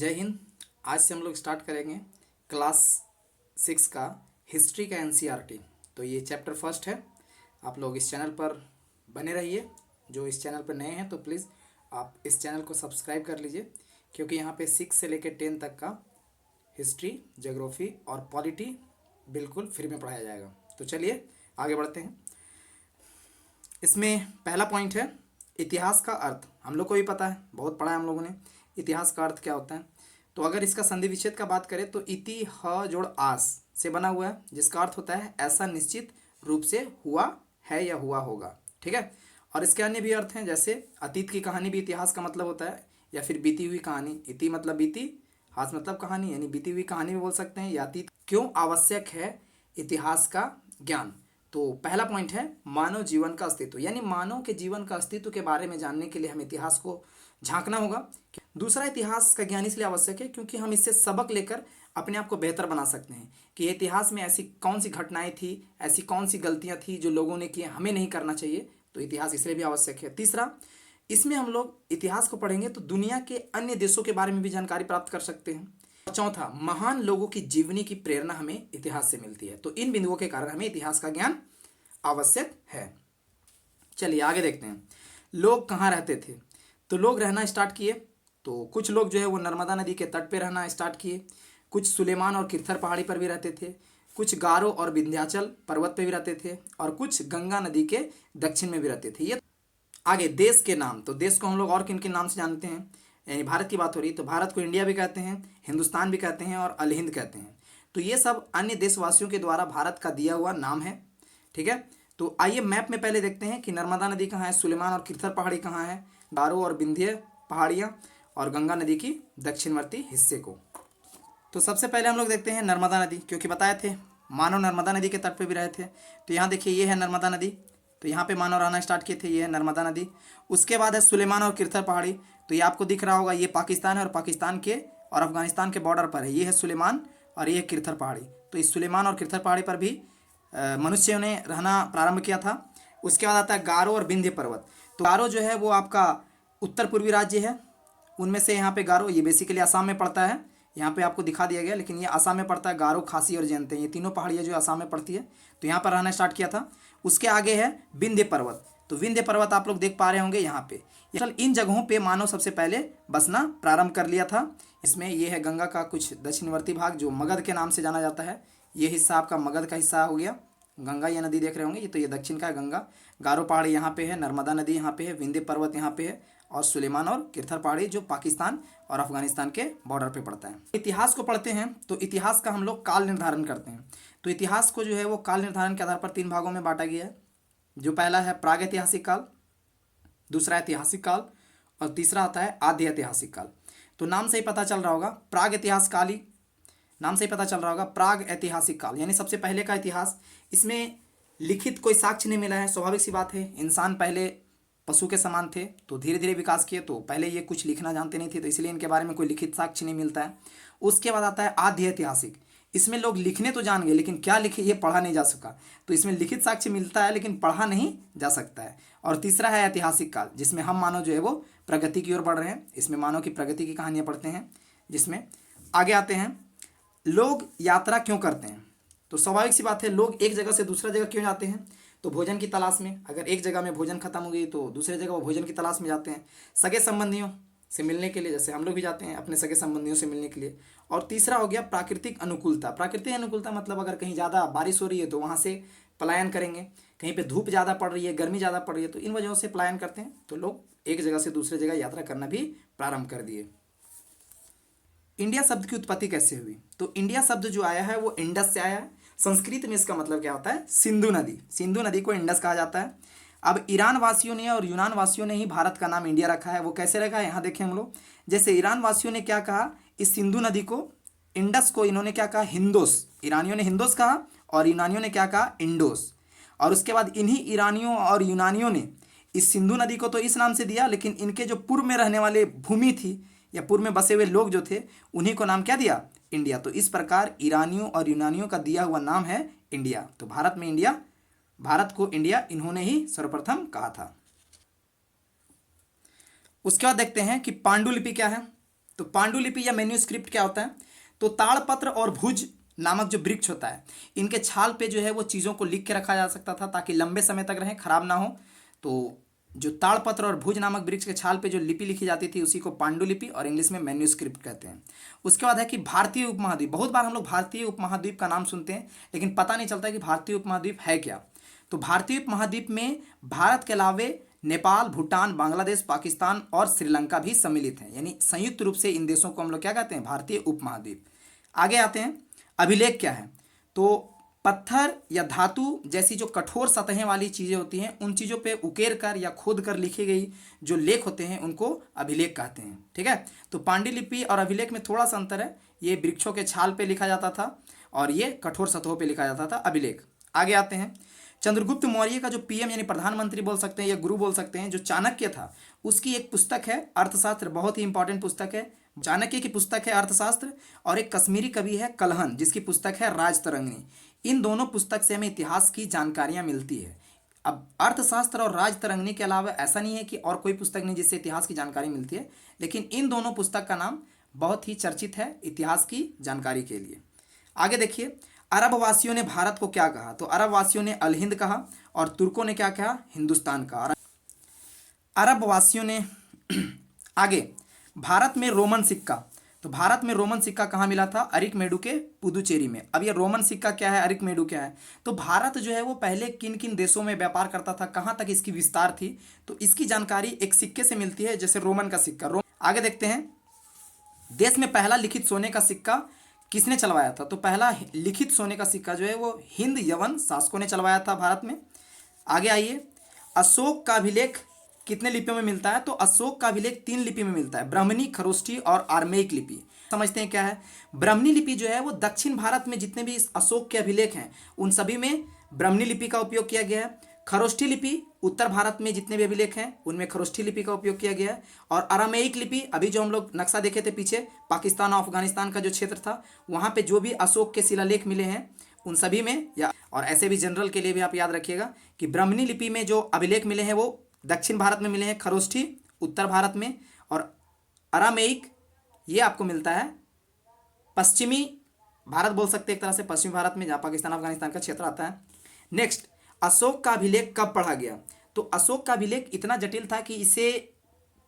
जय हिंद। आज से हम लोग स्टार्ट करेंगे क्लास 6 का हिस्ट्री का एनसीईआरटी। तो ये चैप्टर फर्स्ट है। आप लोग इस चैनल पर बने रहिए। जो इस चैनल पर नए हैं तो प्लीज़ आप इस चैनल को सब्सक्राइब कर लीजिए, क्योंकि यहाँ पे 6 से लेकर 10 तक का हिस्ट्री, ज्योग्राफी और पॉलिटी बिल्कुल फ्री में पढ़ाया जाएगा। तो चलिए आगे बढ़ते हैं। इसमें पहला पॉइंट है इतिहास का अर्थ। हम लोग को भी पता है, बहुत पढ़ा है हम लोगों ने, इतिहास का अर्थ क्या होता है। तो अगर इसका संधि विच्छेद का बात करें तो इति ह जोड़ आस से बना हुआ है, जिसका अर्थ होता है ऐसा निश्चित रूप से हुआ है या हुआ होगा। ठीक है। और इसके अन्य भी अर्थ हैं, जैसे अतीत की कहानी भी इतिहास का मतलब होता है, या फिर बीती हुई कहानी। इति मतलब बीती, हास मतलब कहानी, यानी बीती हुई कहानी भी बोल सकते हैं। या अतीत क्यों आवश्यक है इतिहास का ज्ञान। तो पहला पॉइंट है मानव जीवन का अस्तित्व, यानी मानव के जीवन का अस्तित्व के बारे में जानने के लिए हमें इतिहास को झांकना होगा। दूसरा, इतिहास का ज्ञान इसलिए आवश्यक है क्योंकि हम इससे सबक लेकर अपने आप को बेहतर बना सकते हैं कि इतिहास में ऐसी कौन सी घटनाएं थी, ऐसी कौन सी गलतियां थी जो लोगों ने की, हमें नहीं करना चाहिए। तो इतिहास इसलिए भी आवश्यक है। तीसरा, इसमें हम लोग इतिहास को पढ़ेंगे तो दुनिया के अन्य देशों के बारे में भी जानकारी प्राप्त कर सकते हैं। और चौथा, महान लोगों की जीवनी की प्रेरणा हमें इतिहास से मिलती है। तो इन बिंदुओं के कारण हमें इतिहास का ज्ञान आवश्यक है। चलिए आगे देखते हैं। लोग कहाँ रहते थे। तो लोग रहना स्टार्ट किए। तो कुछ लोग जो है वो नर्मदा नदी के तट पे रहना स्टार्ट किए, कुछ सुलेमान और किरथर पहाड़ी पर भी रहते थे, कुछ गारो और विंध्याचल पर्वत पे भी रहते थे, और कुछ गंगा नदी के दक्षिण में भी रहते थे। ये आगे देश के नाम। तो देश को हम लोग और किन किन नाम से जानते हैं, यानी भारत की बात हो रही है तो भारत को इंडिया भी कहते हैं, हिंदुस्तान भी कहते हैं और अलहिंद कहते हैं। तो ये सब अन्य देशवासियों के द्वारा भारत का दिया हुआ नाम है। ठीक है। तो आइए मैप में पहले देखते हैं कि नर्मदा नदी कहाँ है, सुलेमान और किरथर पहाड़ी कहाँ है, गारो और विंध्य पहाड़ियाँ, और गंगा नदी की दक्षिणवर्ती हिस्से को। तो सबसे पहले हम लोग देखते हैं नर्मदा नदी, क्योंकि बताए थे मानव नर्मदा नदी के तट पे भी रहे थे। तो यहाँ देखिए ये है नर्मदा नदी, तो यहाँ पे मानव रहना स्टार्ट किए थे, ये है नर्मदा नदी। उसके बाद है सुलेमान और किरथर पहाड़ी। तो ये आपको दिख रहा होगा, ये पाकिस्तान है और पाकिस्तान के और अफगानिस्तान के बॉर्डर पर है। ये है सुलेमान और ये है किरथर पहाड़ी। तो इस सुलेमान और किरथर पहाड़ी पर भी मनुष्यों ने रहना प्रारंभ किया था। उसके बाद आता है गारो और विंध्य पर्वत। तो गारो जो है वो आपका उत्तर पूर्वी राज्य है, उनमें से यहाँ पे गारो, ये बेसिकली असम में पड़ता है। यहाँ पे आपको दिखा दिया गया, लेकिन ये असम में पड़ता है। गारो, खासी और जयंती, ये तीनों पहाड़ियाँ जो असम में पड़ती है, तो यहाँ पर रहना स्टार्ट किया था। उसके आगे है विंध्य पर्वत। तो विंध्य पर्वत आप लोग देख पा रहे होंगे यहाँ पे। इन जगहों पे मानव सबसे पहले बसना प्रारंभ कर लिया था। इसमें ये है गंगा का कुछ दक्षिणवर्ती भाग जो मगध के नाम से जाना जाता है। ये हिस्सा आपका मगध का हिस्सा हो गया। गंगा ये नदी देख रहे होंगे, ये तो ये दक्षिण का है गंगा। गारो पहाड़ी यहाँ पे है, नर्मदा नदी यहाँ पे है, विंध्य पर्वत यहाँ पे है, और सुलेमान और किरथर पहाड़ी जो पाकिस्तान और अफगानिस्तान के बॉर्डर पे पड़ता है। इतिहास को पढ़ते हैं तो इतिहास का हम लोग काल निर्धारण करते हैं। तो इतिहास को जो है वो काल निर्धारण के आधार पर 3 भागों में बांटा गया है। जो पहला है प्रागैतिहासिक काल, दूसरा ऐतिहासिक काल, और तीसरा आता है आद्य ऐतिहासिक काल। तो नाम से ही पता चल रहा होगा, प्राग इतिहास काल ही नाम से ही पता चल रहा होगा, प्राग ऐतिहासिक काल यानी सबसे पहले का इतिहास। इसमें लिखित कोई साक्ष्य नहीं मिला है, स्वाभाविक सी बात है। इंसान पहले पशु के समान थे, तो धीरे धीरे विकास किए, तो पहले ये कुछ लिखना जानते नहीं थे, तो इसलिए इनके बारे में कोई लिखित साक्ष्य नहीं मिलता है। उसके बाद आता है आद्य ऐतिहासिक। इसमें लोग लिखने तो जान गए, लेकिन क्या लिखे ये पढ़ा नहीं जा सका, तो इसमें लिखित साक्ष्य मिलता है लेकिन पढ़ा नहीं जा सकता है। और तीसरा है ऐतिहासिक काल, जिसमें हम मानव जो है वो प्रगति की ओर बढ़ रहे हैं। इसमें मानव की प्रगति की कहानियाँ पढ़ते हैं। जिसमें आगे आते हैं लोग यात्रा क्यों करते हैं। तो स्वाभाविक सी बात है, लोग एक जगह से दूसरा जगह क्यों जाते हैं, तो भोजन की तलाश में। अगर एक जगह में भोजन खत्म हो गई तो दूसरे जगह वो भोजन की तलाश में जाते हैं, सगे संबंधियों से मिलने के लिए, जैसे हम लोग भी जाते हैं अपने सगे संबंधियों से मिलने के लिए। और तीसरा हो गया प्राकृतिक अनुकूलता। प्राकृतिक अनुकूलता मतलब अगर कहीं ज़्यादा बारिश हो रही है तो वहाँ से पलायन करेंगे, कहीं पे धूप ज़्यादा पड़ रही है, गर्मी ज़्यादा पड़ रही है, तो इन वजहों से पलायन करते हैं। तो लोग एक जगह से दूसरे जगह यात्रा करना भी प्रारंभ कर दिए। इंडिया शब्द की उत्पत्ति कैसे हुई। तो इंडिया शब्द जो आया है वो इंडस से आया है। संस्कृत में इसका मतलब क्या होता है, सिंधु नदी। सिंधु नदी को इंडस कहा जाता है। अब ईरान वासियों ने और यूनान वासियों ने ही भारत का नाम इंडिया रखा है। वो कैसे रखा है, यहाँ देखें हम लोग। जैसे ईरान वासियों ने क्या कहा, इस सिंधु नदी को, इंडस को इन्होंने क्या कहा, हिंदोस। ईरानियों ने हिंदोस कहा और यूनानियों ने क्या कहा, इंडोस। और उसके बाद इन्हीं ईरानियों और यूनानियों ने इस सिंधु नदी को तो इस नाम से दिया, लेकिन इनके जो पूर्व में रहने वाले भूमि थी या पूर्व में बसे हुए लोग जो थे, उन्हीं को नाम क्या दिया, इंडिया। तो इस प्रकार ईरानियों और यूनानियों का दिया हुआ नाम है इंडिया। तो भारत में इंडिया, भारत को इंडिया इन्होंने ही सर्वप्रथम कहा था। उसके बाद देखते हैं कि पांडुलिपि क्या है। तो पांडुलिपि या मैन्यूस्क्रिप्ट क्या होता है? तो ताड़पत्र और भुज नामक जो वृक्ष होता है, इनके छाल पे जो है वो चीज़ों को लिख के रखा जा सकता था ताकि लंबे समय तक रहें, खराब ना हो। तो जो ताड़पत्र और भुज नामक वृक्ष के छाल पे जो लिपि लिखी जाती थी उसी को पांडुलिपि और इंग्लिश में मैन्यूस्क्रिप्ट कहते हैं। उसके बाद है कि भारतीय उपमहाद्वीप। बहुत बार हम लोग भारतीय उपमहाद्वीप का नाम सुनते हैं लेकिन पता नहीं चलता कि भारतीय उपमहाद्वीप है क्या। तो भारतीय उपमहाद्वीप में भारत के अलावे नेपाल, भूटान, बांग्लादेश, पाकिस्तान और श्रीलंका भी सम्मिलित हैं, यानी संयुक्त रूप से इन देशों को हम लोग क्या कहते हैं? भारतीय उपमहाद्वीप। आगे आते हैं, अभिलेख क्या है? तो पत्थर या धातु जैसी जो कठोर सतहें वाली चीज़ें होती हैं उन चीज़ों पे उकेर कर या खोद कर लिखी गई जो लेख होते हैं उनको अभिलेख कहते हैं। ठीक है, तो पांडुलिपि और अभिलेख में थोड़ा सा अंतर है। ये वृक्षों के छाल पे लिखा जाता था और ये कठोर सतहों पे लिखा जाता था, अभिलेख। आगे आते हैं, चंद्रगुप्त मौर्य का जो पीएम यानी प्रधानमंत्री बोल सकते हैं या गुरु बोल सकते हैं, जो चाणक्य था, उसकी एक पुस्तक है अर्थशास्त्र, बहुत ही इंपॉर्टेंट पुस्तक है। चाणक्य की पुस्तक है अर्थशास्त्र और एक कश्मीरी कवि है कलहन जिसकी पुस्तक है राजतरंगिणी। इन दोनों पुस्तक से हमें इतिहास की जानकारियां मिलती है। अब अर्थशास्त्र और राजतरंगिणी के अलावा ऐसा नहीं है कि और कोई पुस्तक नहीं जिससे इतिहास की जानकारी मिलती है, लेकिन इन दोनों पुस्तक का नाम बहुत ही चर्चित है इतिहास की जानकारी के लिए। आगे देखिए, अरब वासियों ने भारत को क्या कहा? तो अरब वासियों ने अल हिंद कहा और तुर्कों ने क्या कहा? हिंदुस्तान कहा। अरब वासियों ने आगे, भारत में रोमन सिक्का। तो भारत में रोमन सिक्का कहाँ मिला था? अरिकमेडु के पुदुचेरी में। अब ये रोमन सिक्का क्या है, अरिकमेडु क्या है? तो भारत जो है वो पहले किन किन देशों में व्यापार करता था, कहाँ तक इसकी विस्तार थी, तो इसकी जानकारी एक सिक्के से मिलती है, जैसे रोमन का सिक्का। आगे देखते हैं, देश में पहला लिखित सोने का सिक्का किसने चलवाया था? तो पहला लिखित सोने का सिक्का जो है वो हिंद यवन शासकों ने चलवाया था भारत में। आगे आइए, अशोक का अभिलेख कितने लिपियों में मिलता है? तो अशोक का अभिलेख 3 लिपि में मिलता है, ब्राह्मणी, खरोष्ठी और आर्मेयिक लिपि। समझते हैं क्या है? ब्राह्मणी लिपि जो है वो दक्षिण भारत में जितने भी अशोक के अभिलेख हैं उन सभी में ब्राह्मणी लिपि का उपयोग किया गया है। खरोष्ठी लिपि उत्तर भारत में जितने भी अभिलेख हैं उनमें खरोष्ठी लिपि का उपयोग किया गया है। और अरामेइक लिपि, अभी जो हम लोग नक्शा देखे थे पीछे, पाकिस्तान और अफगानिस्तान का जो क्षेत्र था वहाँ पे जो भी अशोक के शिलालेख मिले हैं उन सभी में, या और ऐसे भी जनरल के लिए भी आप याद रखिएगा कि ब्राह्मणी लिपि में जो अभिलेख मिले हैं वो दक्षिण भारत में मिले हैं, खरोष्ठी उत्तर भारत में, और अरामेइक ये आपको मिलता है पश्चिमी भारत बोल सकते हैं, एक तरह से पश्चिमी भारत में, जहाँ पाकिस्तान अफगानिस्तान का क्षेत्र आता है। नेक्स्ट, अशोक का अभिलेख कब पढ़ा गया? तो अशोक का अभिलेख इतना जटिल था कि इसे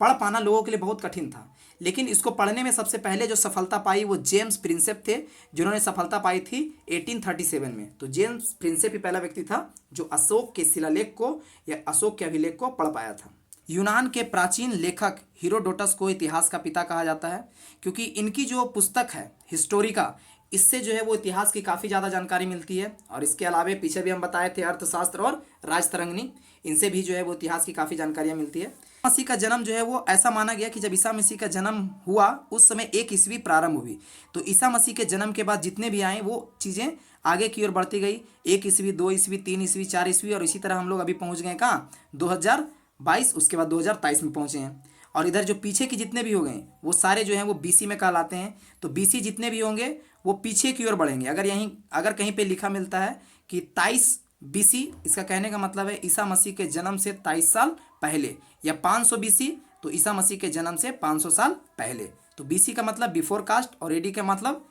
पढ़ पाना लोगों के लिए बहुत कठिन था, लेकिन इसको पढ़ने में सबसे पहले जो सफलता पाई वो जेम्स प्रिंसेप थे, जिन्होंने सफलता पाई थी 1837 में। तो जेम्स प्रिंसेप ही पहला व्यक्ति था जो अशोक के शिलालेख को या अशोक के अभिलेख को पढ़ पाया था। यूनान के प्राचीन लेखक हीरोडोटस को इतिहास का पिता कहा जाता है, क्योंकि इनकी जो पुस्तक है हिस्टोरिका, इससे जो है वो इतिहास की काफ़ी ज़्यादा जानकारी मिलती है। और इसके अलावे पीछे भी हम बताए थे अर्थशास्त्र और राजतरंगिणी, इनसे भी जो है वो इतिहास की काफ़ी जानकारियाँ मिलती है। मसीह का जन्म जो है वो ऐसा माना गया कि जब ईसा मसीह का जन्म हुआ उस समय 1 ईस्वी प्रारंभ हुई। तो ईसा मसीह के जन्म के बाद जितने भी आए वो चीज़ें आगे की ओर बढ़ती गई, 1 ईस्वी, 2 ईस्वी, 3 ईस्वी, 4 ईस्वी, और इसी तरह हम लोग अभी पहुँच गए कहाँ? 2022, उसके बाद 2023 में पहुँचे हैं। और इधर जो पीछे की जितने भी हो गए वो सारे जो हैं वो बीसी में कहलाते हैं। तो बीसी जितने भी होंगे वो पीछे की ओर बढ़ेंगे। अगर कहीं पे लिखा मिलता है कि 23 बीसी, इसका कहने का मतलब है ईसा मसीह के जन्म से 23 साल पहले, या 500 बीसी तो ईसा मसीह के जन्म से 500 साल पहले। तो बीसी का मतलब बिफोर कास्ट और एडी का मतलब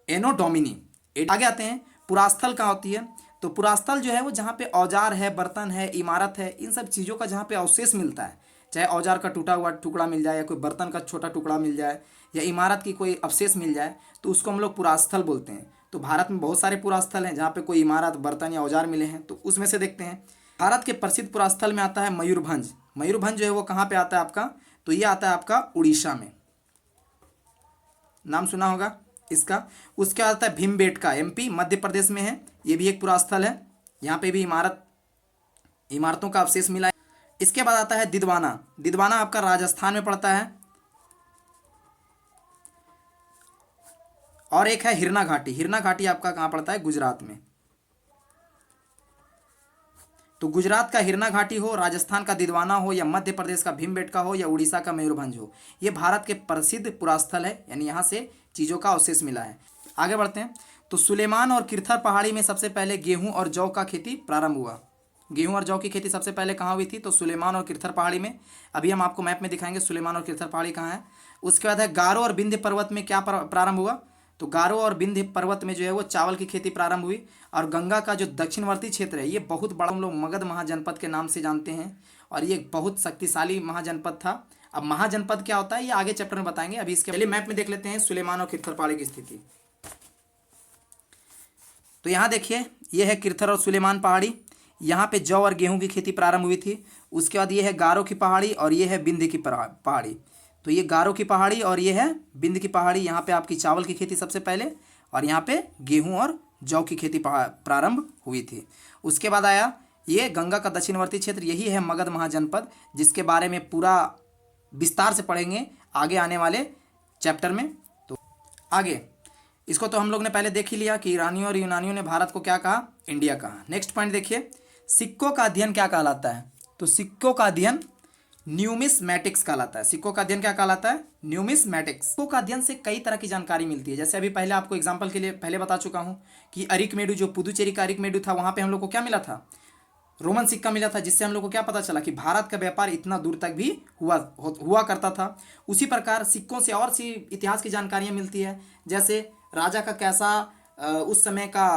एनो डोमिनी। आगे आते हैं, पुरास्थल कहाँ होती है? तो पुरास्थल जो है वो जहाँ पे औजार है, बर्तन है, इमारत है, इन सब चीज़ों का जहाँ पे अवशेष मिलता है, चाहे औजार का टूटा हुआ टुकड़ा मिल जाए या कोई बर्तन का छोटा टुकड़ा मिल जाए या इमारत की कोई अवशेष मिल जाए, तो उसको हम लोग पुरास्थल बोलते हैं। तो भारत में बहुत सारे पुरास्थल हैं जहाँ पे कोई इमारत, बर्तन या औजार मिले हैं, तो उसमें से देखते हैं। भारत के प्रसिद्ध पुरास्थल में आता है मयूरभंज। मयूरभंज जो है वो कहाँ पे आता है आपका? तो ये आता है आपका उड़ीसा में, नाम सुना होगा इसका। उसके बाद आता है भीमबेटका, एमपी मध्य प्रदेश में है, ये भी एक पुरास्थल है, यहाँ पे भी इमारतों का अवशेष मिला है। इसके बाद आता है दिदवाना। दिदवाना आपका राजस्थान में पड़ता है। और एक है हिरना घाटी। हिरना घाटी आपका कहाँ पड़ता है? गुजरात में। तो गुजरात का हिरना घाटी हो, राजस्थान का दिदवाना हो, या मध्य प्रदेश का भीमबेटका हो, या उड़ीसा का मयूरभंज हो, ये भारत के प्रसिद्ध पुरास्थल है, यानी यहाँ से चीज़ों का अवशेष मिला है। आगे बढ़ते हैं, तो सुलेमान और किरथर पहाड़ी में सबसे पहले गेहूं और जौ का खेती प्रारंभ हुआ। गेहूं और जौ की खेती सबसे पहले कहाँ हुई थी? तो सुलेमान और किरथर पहाड़ी में। अभी हम आपको मैप में दिखाएंगे सुलेमान और किरथर पहाड़ी कहाँ है। उसके बाद है गारो और विंध्य पर्वत में क्या प्रारंभ हुआ? तो गारो और विंध्य पर्वत में जो है वो चावल की खेती प्रारंभ हुई। और गंगा का जो दक्षिणवर्ती क्षेत्र है ये बहुत बड़ा हम लोग मगध महाजनपद के नाम से जानते हैं, और ये एक बहुत शक्तिशाली महाजनपद था। अब महाजनपद क्या होता है ये आगे चैप्टर में बताएंगे। अभी इसके पहले मैप में देख लेते हैं सुलेमान और किरथर पहाड़ी की स्थिति। तो यहाँ देखिए ये है किरथर और सुलेमान पहाड़ी, यहाँ पे जौ और गेहूं की खेती प्रारंभ हुई थी। उसके बाद ये है गारो की पहाड़ी और ये है विंध्य की पहाड़ी। तो ये गारो की पहाड़ी और ये है विंध्य की पहाड़ी, यहाँ पे आपकी चावल की खेती सबसे पहले, और यहाँ पे गेहूं और जौ की खेती प्रारंभ हुई थी। उसके बाद आया ये गंगा का दक्षिणवर्ती क्षेत्र, यही है मगध महाजनपद, जिसके बारे में पूरा विस्तार से पढ़ेंगे आगे आने वाले चैप्टर में। तो आगे इसको तो हम लोग ने पहले देख ही लिया कि ईरानियों और यूनानियों ने भारत को क्या कहा? इंडिया कहा। नेक्स्ट पॉइंट देखिए, सिक्कों का अध्ययन क्या कहलाता है? तो सिक्कों का अध्ययन न्यूमिस्मैटिक्स कहलाता है। सिक्कों का अध्ययन क्या कहलाता है? न्यूमिस्मैटिक्स। सिक्कों का अध्ययन से कई तरह की जानकारी मिलती है। जैसे अभी पहले आपको एग्जाम्पल के लिए पहले बता चुका हूँ कि अरिकमेडु, जो पुदुचेरी का अरिकमेडु था, वहाँ पे हम लोग को क्या मिला था? रोमन सिक्का मिला था, जिससे हम लोग को क्या पता चला कि भारत का व्यापार इतना दूर तक भी हुआ करता था। उसी प्रकार सिक्कों से और सी इतिहास की जानकारियाँ मिलती है, जैसे राजा का कैसा उस समय का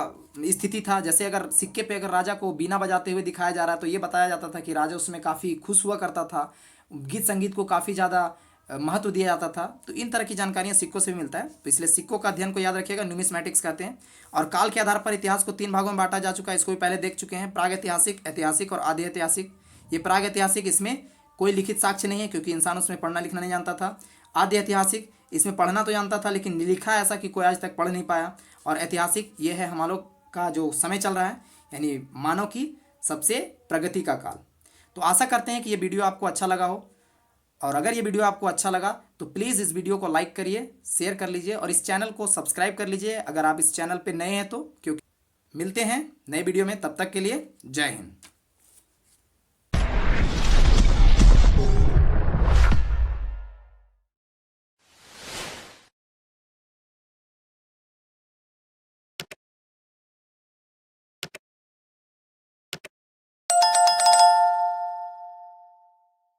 स्थिति था। जैसे अगर सिक्के पे अगर राजा को बीना बजाते हुए दिखाया जा रहा है तो ये बताया जाता था कि राजा उसमें काफ़ी खुश हुआ करता था, गीत संगीत को काफ़ी ज़्यादा महत्व दिया जाता था। तो इन तरह की जानकारियाँ सिक्कों से भी मिलता है। तो इसलिए सिक्कों का अध्ययन को याद रखिएगा, न्यूमिस्मैटिक्स कहते हैं। और काल के आधार पर इतिहास को 3 भागों में बांटा जा चुका है, इसको भी पहले देख चुके हैं, प्राग ऐतिहासिक, ऐतिहासिक और आधि ऐतिहासिक। ये प्राग ऐतिहासिक, इसमें कोई लिखित साक्ष्य नहीं है क्योंकि इंसान उसमें पढ़ना लिखना नहीं जानता था। आधि ऐतिहासिक, इसमें पढ़ना तो जानता था लेकिन लिखा ऐसा कि कोई आज तक पढ़ नहीं पाया। और ऐतिहासिक ये है हम लोग का जो समय चल रहा है, यानी मानव की सबसे प्रगति का काल। तो आशा करते हैं कि ये वीडियो आपको अच्छा लगा हो, और अगर ये वीडियो आपको अच्छा लगा तो प्लीज़ इस वीडियो को लाइक करिए, शेयर कर लीजिए और इस चैनल को सब्सक्राइब कर लीजिए अगर आप इस चैनल पे नए हैं तो, क्योंकि मिलते हैं नए वीडियो में। तब तक के लिए जय हिंद।